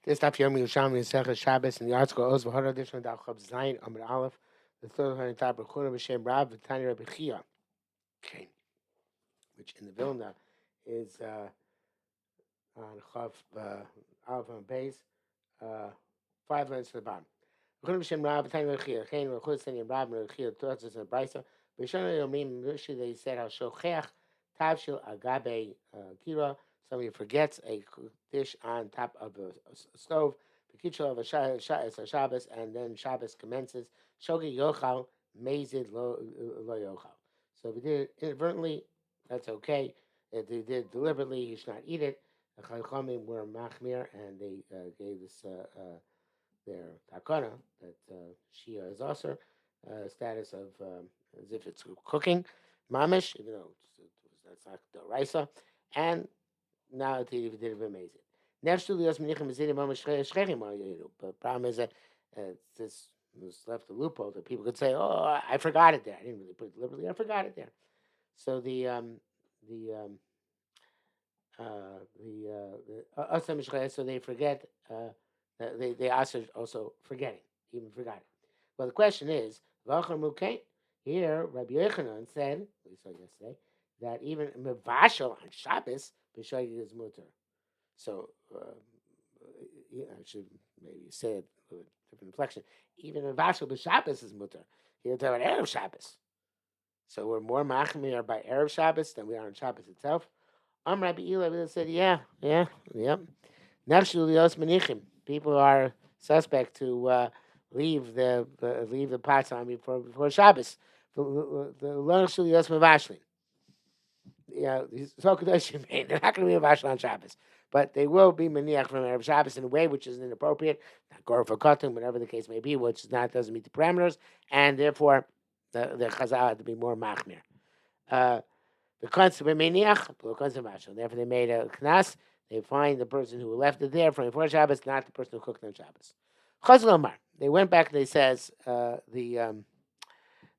This daf Yom Yerushalmi Shabbos in the article Oz v'Hara Additional Daf Chav Zayin Amud Aleph. The third one top Rechuna b'Shem Rav v'Tani Rabbi Chia, okay, which in the Vilna is on Chav Aleph on base, 5 lines to the bottom. Rechuna b'Shem Rav v'Tani Rabbi Chia. Chain Rechuna Sani Rav and Rabbi Chia taught us in the Brisa. B'Shana Yomim Rishi they said how Shocheach Tavshil Agabe Kira. Somebody forgets a dish on top of a stove. B'kitzur of a Shabbos, and then Shabbos commences. Shogi yochal, mazid lo yochal. So if he did it inadvertently, that's okay. If he did it deliberately, he should not eat it. The Chachamim were machmir, and they gave this their takana that Shia is also status of as if it's cooking, mamish, even though that's not the raisa, and now it did it amazing. Next to the Osmanichem is in but problem is that this was left a loophole that people could say, "Oh, I forgot it there. I didn't really put it deliberately. I forgot it there." So so they forget. They also forgetting, even forgot it. Well, the question is, here Rabbi Yochanan said, we saw yesterday, that even mevashel on Shabbos b'shoigig is mutter. So I should maybe say it with a different inflection. Even mevashel b'Shabbos is mutter. Here talking about erev Shabbos. So we're more machmir by erev Shabbos than we are on Shabbos itself. Rabbi Eli said, yep. People are suspect to leave the pots on before Shabbos. They're not going to be a Vashal on Shabbos, but they will be maniach from Erev Shabbos in a way which is inappropriate, not gore for cutting, whatever the case may be, which doesn't meet the parameters, and therefore the chazal had to be more machmir. The concept of maniach, the concept of Vashal. Therefore, they made a knas. They find the person who left it there from before Shabbos, not the person who cooked on Shabbos. Chazal Omar. They went back and they says the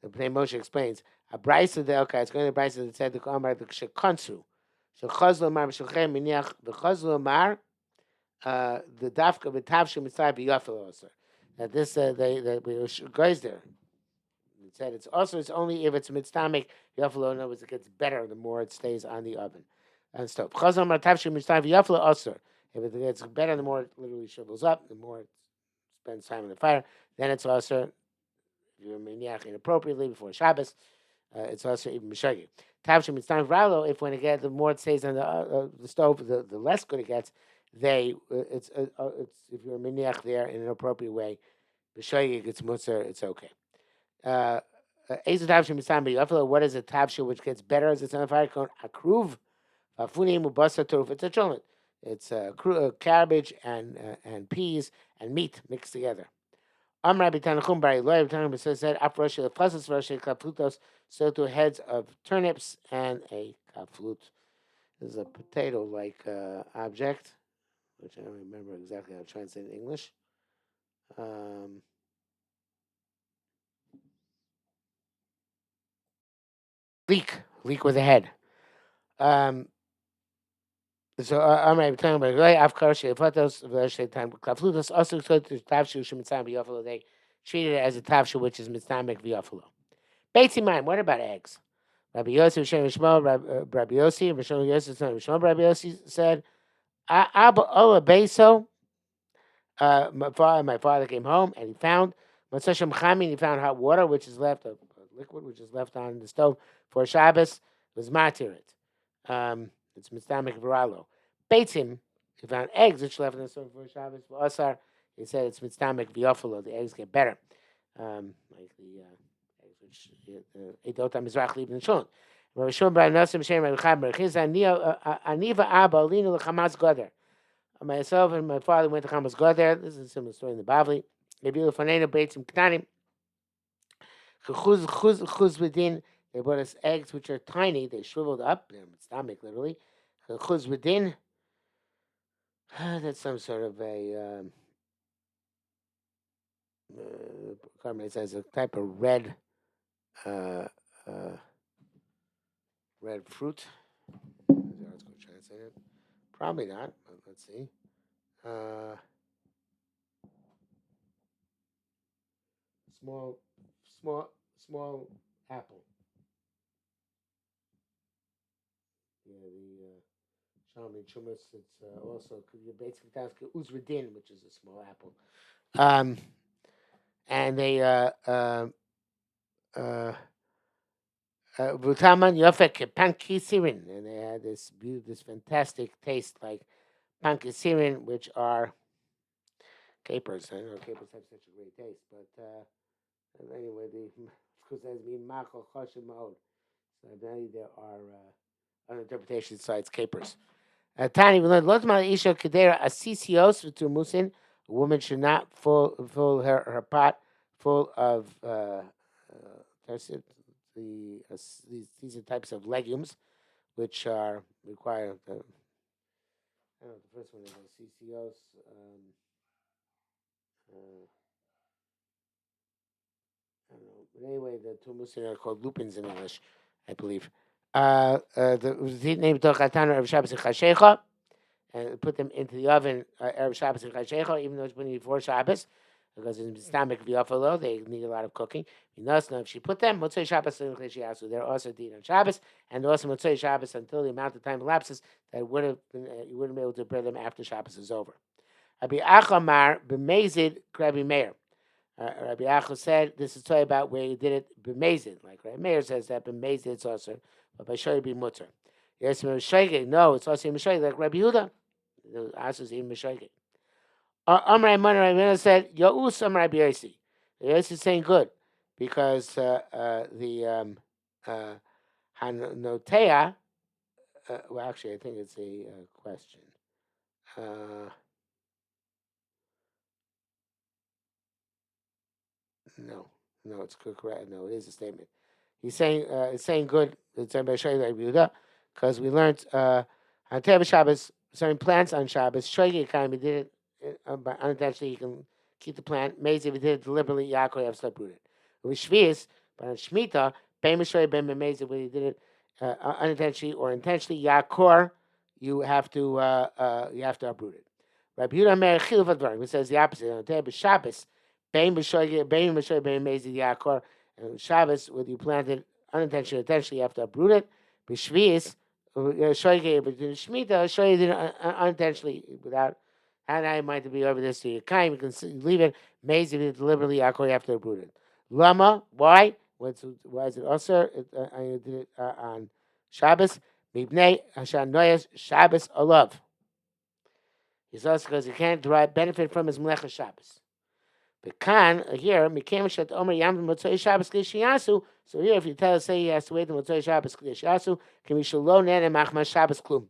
Moshe explains a brisa the okay. It's going to brisa that said the Omar the shekansu. So Chazal Omar b'shulchem miniach the Chazal Omar the dafka b'tavshu mitzvah b'yafel also. That this they guys there. It said it's only if it's mitzvah yafel. In other words, it gets better the more it stays on the oven and stove. Chazal Omar tavshu mitzvah b'yafel also. If it gets better, the more it literally shrivels up, the more it spends time in the fire. Then it's also if you're maniach inappropriately before Shabbos. It's also even mishagi. Tavshim it's time ralo. If when it gets the more it stays on the stove, the less good it gets. It's if you're miniach there in an appropriate way, mishagi gets mutzar. It's okay. Tavshim it's time what is a tavshim which gets better as it's on the fire? Called akruv, afunim ubasa turuf. It's a cholet. It's cabbage and peas and meat mixed together. Amra b'tanachum bari loy b'tanachum said afrosh lefasas rosh kaplutos, so to heads of turnips and a kaplut. This is a potato-like object, which I don't remember exactly how to translate in English. Leek with a head. So Amra b'tanachum bari loy afrosh lefasas rosh kaplutos also so to tavshu shemitzam b'yafalo. They treat it as a tavshu which is mitzamek b'yafalo. Beitzimai. What about eggs? Rabbi Yossi, Rabbi Yossi, Rabbi Yossi said, Abba Ola Beso, my father came home and he found Matzasham Chamin, he found hot water, which is left, a liquid which is left on the stove for Shabbos, was matirit. It's Mitzdamek Viralo. Beitzim, he found eggs which left on the stove for Shabbos, for Asar, he said it's Mitzdamek Viofalo, the eggs get better. Like the Eidotam Mizrach Lieben Shon. Myself and my father went to Chamas Goder. This is a similar story in the Bavli. They brought us eggs which are tiny. They shriveled up. They're stomach literally. That's some sort of a it says a type of red fruit. Let's go translate it. Probably not, but let's see. small, small, small apple. Yeah, the Shalmi Chumas. It's also you basically that's Uzradin, which is a small apple. Um, and they uh, Vutaman Yofek Pankisirin, and they had this fantastic taste like pankisirin, which are capers. I know capers have such a great taste, but anyway, because as being mako choshev ma'od. So apparently there are other interpretations besides capers. Tani, we learned Lotma Isha Kedera Asisios Musin. A woman should not fill her pot full of that's it, these are types of legumes which are require I don't know the first one is Asisios. Uh, I don't know. But anyway, the two musin are called lupins in English, I believe. The name Tochatana of Shabbos and Chashecha, and put them into the oven Erev Shabbos and Chashecha, even though it's putting before Shabbos, because in stomach v'yafalo they need a lot of cooking. Now, if she put them Motzei Shabbos and Chashecha, they're also eaten on Shabbos, and also Motzei Shabbos until the amount of time elapses that would have been you wouldn't be able to prepare them after Shabbos is over. Abi Achamar b'mezid Krabi Meir. Rabbi Achel said this is talking about where you did it b'mezid, like Rabbi Meir says that b'mezid it's also, but by shoy be mutter. Yes, no, it's also mishayge like Rabbi Yehuda. Also is even mishayge. Amray Mana Rabbi Yehuda said Yaus Amray B'Yossi. Yossi is saying good because the Hanotea. Well, actually, I think it's a question. No, no, it's correct. No, it is a statement. He's saying it's saying good. It's by Shai because we learned on Teva Shabbos certain plants on Shabbos. Shoigi kind of did it by unintentionally. You can keep the plant. Maybe if you did it deliberately, Yaakov have to uproot it. With Shvius, but on Shemitah, Ben Mishoy Ben Mezid, when you did it unintentionally or intentionally, Yaakor, you have to uproot it. Rabbi Yehuda Meir Chiluv Advarim, who says the opposite. On Teva Shabbos. Bein b'shoy, bein mezi yakor. And Shabbos, whether you plant it unintentionally, intentionally, you have to uproot it. B'shvius, shoyge, but in Shemitah, shoy it unintentionally without. And I might be over this to your kind. You can leave it mezi deliberately yakor. You have to uproot it. Lama, why? Why is it also? I did it on Shabbos. Mibnei Hashan Noyas Shabbos Olav. It's also because he can't derive benefit from his Melecha Shabbos. Bekan here, Mikem Shet Omer Yam Motzei Shabbos K'Shiyasu. So here, if you tell us, say he has to wait the Motzei Shabbos K'Shiyasu, can we Shalom Nen and Machmas Shabbos Klum?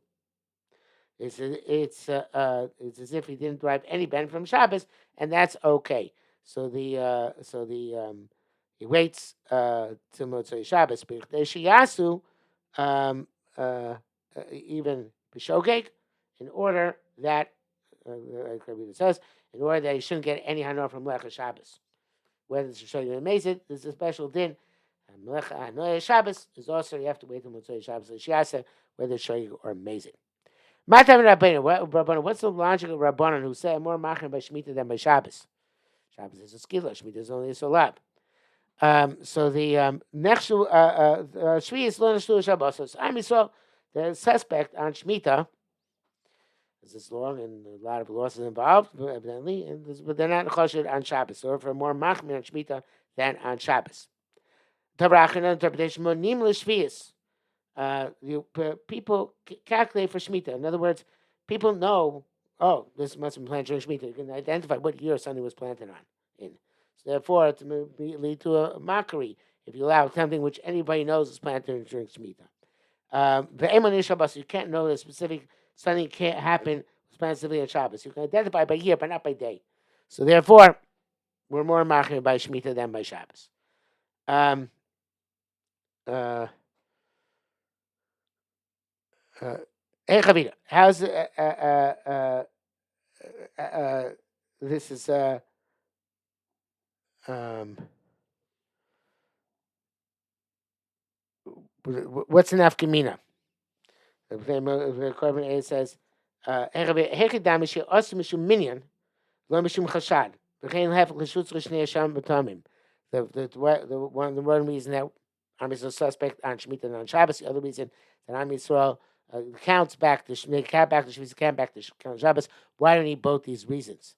It's as if he didn't derive any benefit from Shabbos, and that's okay. So he waits till Motzei Shabbos. But K'Shiyasu, even B'Shogeg, in order that, like Rabbi says, in order that he shouldn't get any hanor from Lecha Shabbos. Whether it's Shoy or Mezid, there's a special din. Melecha Shabbos is also you have to wait until Motzei Shabbos Shiasa, whether it's Shoy or Mezid. My time Rabbanan. What's the logic of Rabbanan who say more machir by Shemitah than by Shabbos? Shabbos is a skila. Shemitah is only a solab. So the next Shvi is learn Shul Shabbos. So I mean, so the suspect on Shemitah. This is long and a lot of losses involved, evidently, but they're not choshed on Shabbos. So for more machmir on Shemitah than on Shabbos. Tavrachana interpretation monim l'shvius. People calculate for Shemitah. In other words, people know, oh, this must have been planted during Shemitah. You can identify what year something was planted on. So therefore, it may lead to a mockery if you allow something which anybody knows is planted during Shemitah. You can't know the specific something can't happen specifically on Shabbos. You can identify by year, but not by day. So therefore, we're more machmir by Shemitah than by Shabbos. Hey, Chavita, how's this is what's an afkamina? The Korban A says, "Hechidam is also mishum minyan, lo mishum chashad. V'chein lehefek l'shutz l'shnei Hashem b'tamim." one reason that Am Yisrael suspect on Shemitah and on Shabbos. The other reason that Am Yisrael counts back they count back to Shemitah, count back to Shabbos. Why do we need both these reasons?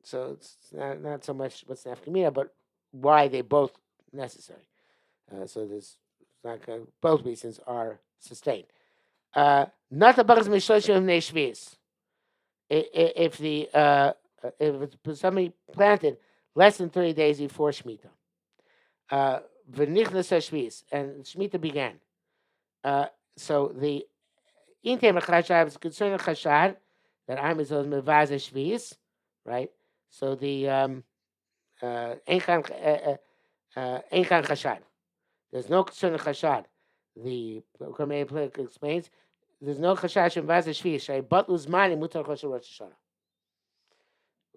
So it's not so much what's nafkamina, but why they both necessary. So there's not both reasons are sustained. Not the bagas mishoshim neshvis. If the if it's somebody planted less than 30 days before Shemitah, v'nichnas Shvis, and Shemitah began. So the intem chashad is concerned with chashad that I'm is mevaz Shvis, right? So the Enchan Chashad. There's no concern of Chashad. The Kormei explains there's no Chashad Shem Vaz Shvish. But Uzmani Mutar Chosher Rosh Hashanah.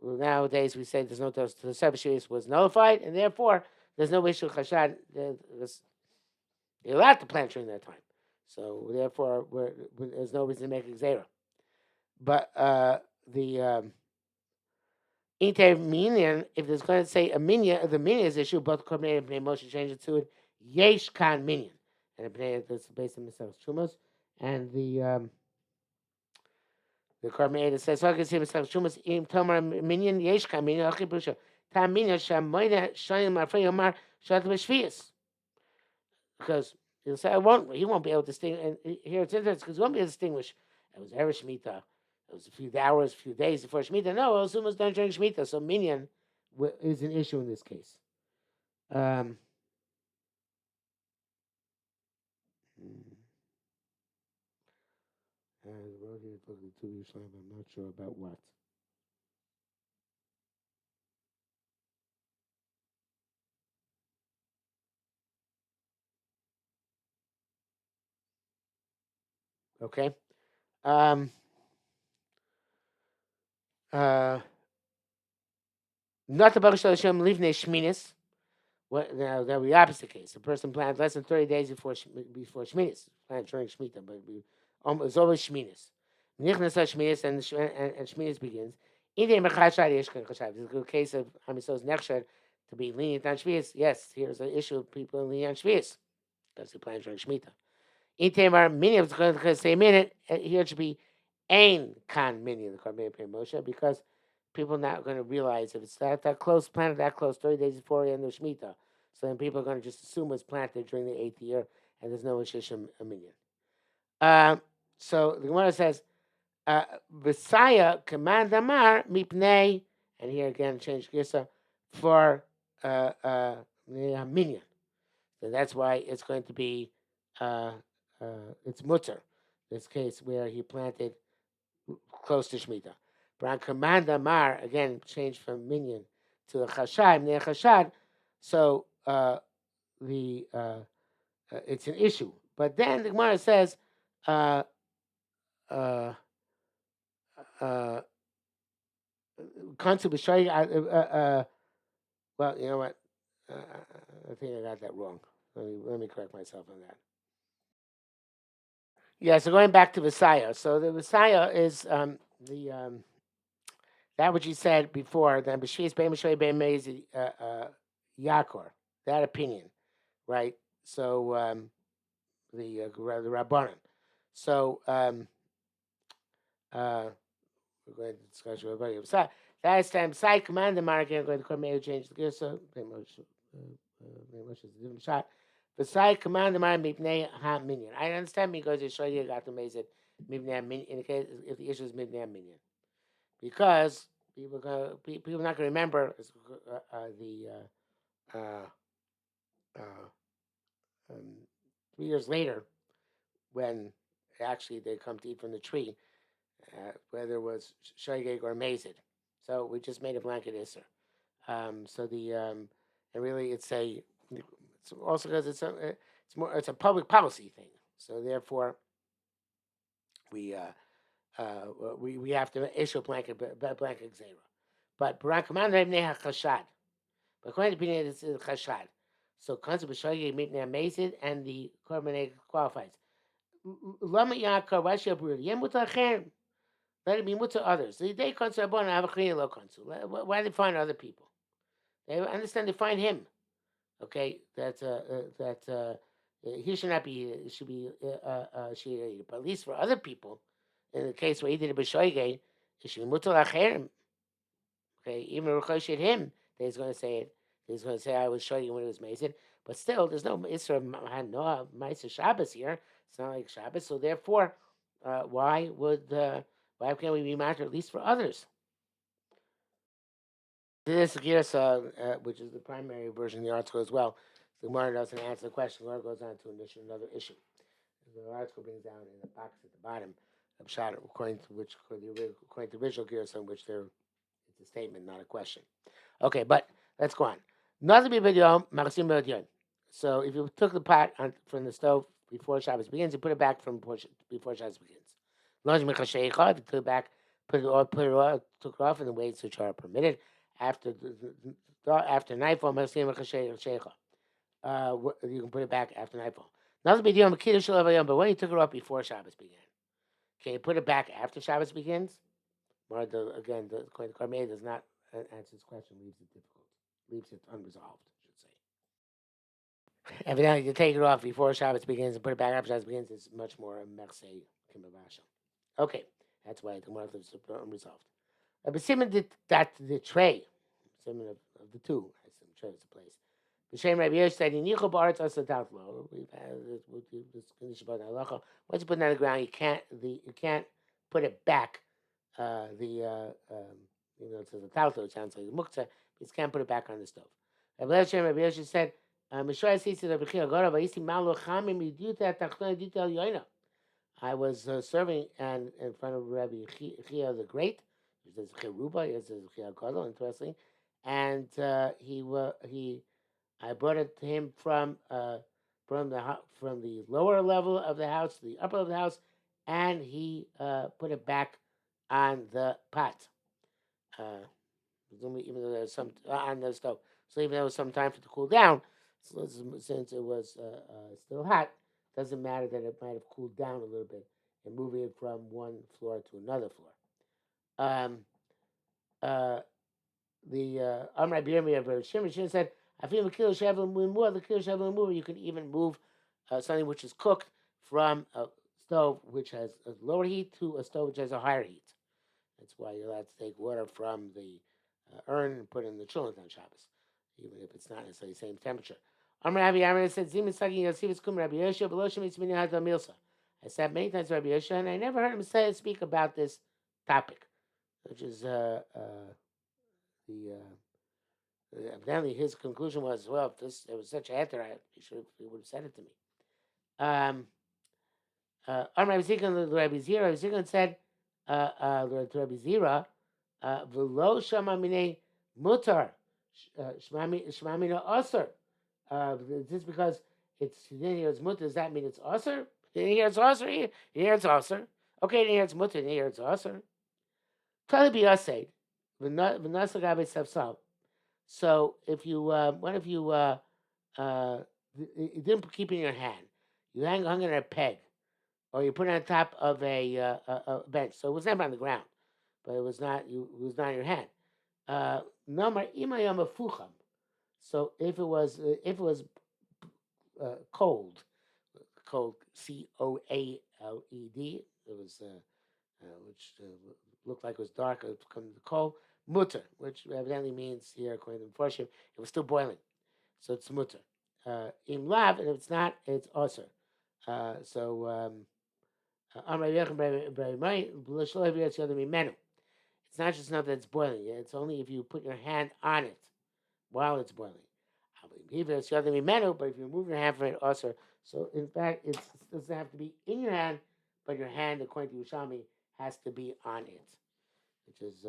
Nowadays we say there's no the Sefer Shvish was nullified, and therefore there's no issue of Chashad. You're allowed to plant during that time. So therefore there's no reason to make a Xera. But the Inte minion, if there's going to say a minion, the minion is issue, both Korbanei and Bnei Moshe change it to it. Yesh kan minion, and Bnei that's based on Mitzvah Shumas, and the Korbanei that says so I can see Mitzvah Shumas im tomar minion yesh kan minion achi busha tam minion shamoyne shayim afrei yomar shat b'shvius, because he'll say he won't be able to distinguish. And here it's interesting because he won't be able to distinguish. It was Erev Shemitah. It was a few hours, a few days before Shemitah. No, it was done during Shemitah. So minyan is an issue in this case. I'm not sure about what. Okay. Um, not about Hashem livnei shminis. What now? That would be the opposite case. A person plans less than 30 days before Shminis. Planned during Shemitah, but it's always Shminis. Nichnas Shminis and Shminis begins. In the Mechashad Yeshkan Chashav. This is a case of Hamisos Nechshad to be lenient on Shminis. Yes, here's an issue of people lenient on Shminis because they plan during Shemitah. In Tamar, many of going to say minute, here it should be Ain Kan Mini, the Karmei Pei Moshe, because people are not going to realize if it's that close, planted that close, 30 days before the end of Shemitah. So then people are going to just assume it's planted during the 8th year, and there's no Shishim a million. So the Gemara says, Visaya command Amar mipnei, and here again change Gisa for minion. So that's why it's going to be it's mutter. This case where he planted close to Shemitah. Bran command Amar again changed from minion to a chashad near chashad. So the it's an issue. But then the Gemara says. Well, you know what? I think I got that wrong. Let me correct myself on that. Yeah, so going back to Messiah. So the Messiah is that which he said before, then B'shis Be'em Shoy Be'em Mezi Yakor, that opinion, right? So the Rabbanan. So we're going to discuss everybody. That is time. Side command the mark. I'm going to come here change the gear. So very much is a different shot. The side command the mark mipnei ha minion. I understand because you show you got to make it mipnei minion in the case if the issue is mipnei minion, because people are not going to remember the uh, uh, um, 3 years later when actually they come to eat from the tree, whether it was shoygeg or mazid. So we just made a blanket isser. So and really it's also because it's a public policy thing. So therefore we we have to issue a blanket zera. But Barak Command Neha Chashad. But according to opinion, it's Chashad. So concept of shoygeg meet mazid and the korban qualifies. Lama Yaakov Rashi Abur Yem Mutachem. Let it be mutter others. They consider born have a clean low consul. Why do they find other people? They understand. They find him. Okay, he should not be. Should be. But at least for other people, in the case where he did a b'shoigeg, it should be mutal acherim. Okay, even Rukhoshit him, that he's going to say it. He's going to say, I was showing you when it was Mason. But still, there's no Isra no Maisa Shabbos here. It's not like Shabbos. So therefore, why can't we be matter at least for others? This Girsa, which is the primary version of the article as well, the Gemara doesn't answer the question. The Gemara goes on to another issue. The article brings down in the box at the bottom of Shad, according to the original Girsa, in which it's a statement, not a question. Okay, but let's go on. So if you took the pot from the stove before Shabbos begins, you put it back from before Shabbos begins. If you took it back, took it off in the ways which are permitted after nightfall. You can put it back after nightfall. But when you took it off before Shabbos began, can you put it back after Shabbos begins? Or the Karmei does not answer this question, leaves it difficult, leaves it unresolved, I should say. Evidently, to take it off before Shabbos begins and put it back after Shabbos begins is much more a Mersei Kimavasha. Okay, that's why the Gemara is unresolved. But Simon did that the tray, Simon of the two, I assume tray is the place. B'Shem Rabbi Yosh said, "Yinichu ba'aretz asatavlo." We've had this condition about halacha. Once you put it on the ground, you can't put it back. You know, it says a talto, it sounds like a muktzah. You can't put it back on the stove. Rabbi Yosh said, "Mishra sisi Rabbi Chia Gora v'isi malu chamim yiduta tachton yiduta al yoina." I was serving and in front of Rabbi Chia the Great. There's Cheruba, there's Chia Gadol, interesting, and I brought it to him from the lower level of the house to the upper of the house, and he put it back on the pot. Even though there's some on the stove, so even though there was some time for it to cool down, since it was still hot, doesn't matter that it might have cooled down a little bit and moving it from one floor to another floor. The Amr Birmi of Shimon said, "I feel the kilo shavu you can even move something which is cooked from a stove which has a lower heat to a stove which has a higher heat. That's why you're allowed to take water from the urn and put it in the chulent on Shabbos, even if it's not necessarily the same temperature." Amr Rabbi said, "Zimin Sagi Yosefus Kum Rabbi Yosha, Beloshim Mitzvini Hadla Milsa." I sat many times with Rabbi Yosha, and I never heard him speak about this topic, which is evidently his conclusion was, well, if there was such a heter, he would have said it to me. Rabbi Zira said to Rabbi Zira, "V'lo shama minei mutar, shmamina aser." Just because it's here it's mutar, does that mean it's aser? Here it's aser. Here it's aser. Okay, here it's mutar. Here it's aser. Tell be asaid. V'nasa gabe sefsal. So if you you didn't keep it in your hand, you hung it on a peg, or you put it on top of a bench. So it was never on the ground, but it was not it was not in your hand. Number imayama fucham. So if it was cold, coaled, it was which looked like it was dark. It become the coal mutter, which evidently means here, according to the Farshim, it was still boiling, so it's mutter. In lav, and if it's not, it's also. It's not just enough that it's boiling. It's only if you put your hand on it while it's boiling. But if you move your hand from it, also. So in fact, it doesn't have to be in your hand, but your hand, according to Yerushalmi, has to be on it, which is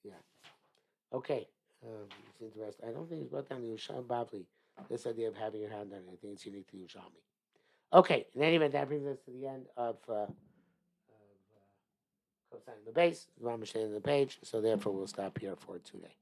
yeah. Okay. It's interesting. I don't think it's brought down the Yerushalmi Bavli, this idea of having your hand on it. I think it's unique to Yerushalmi. Okay. In any event, that brings us to the end of co-signing the base. I'm the page. So therefore, we'll stop here for today.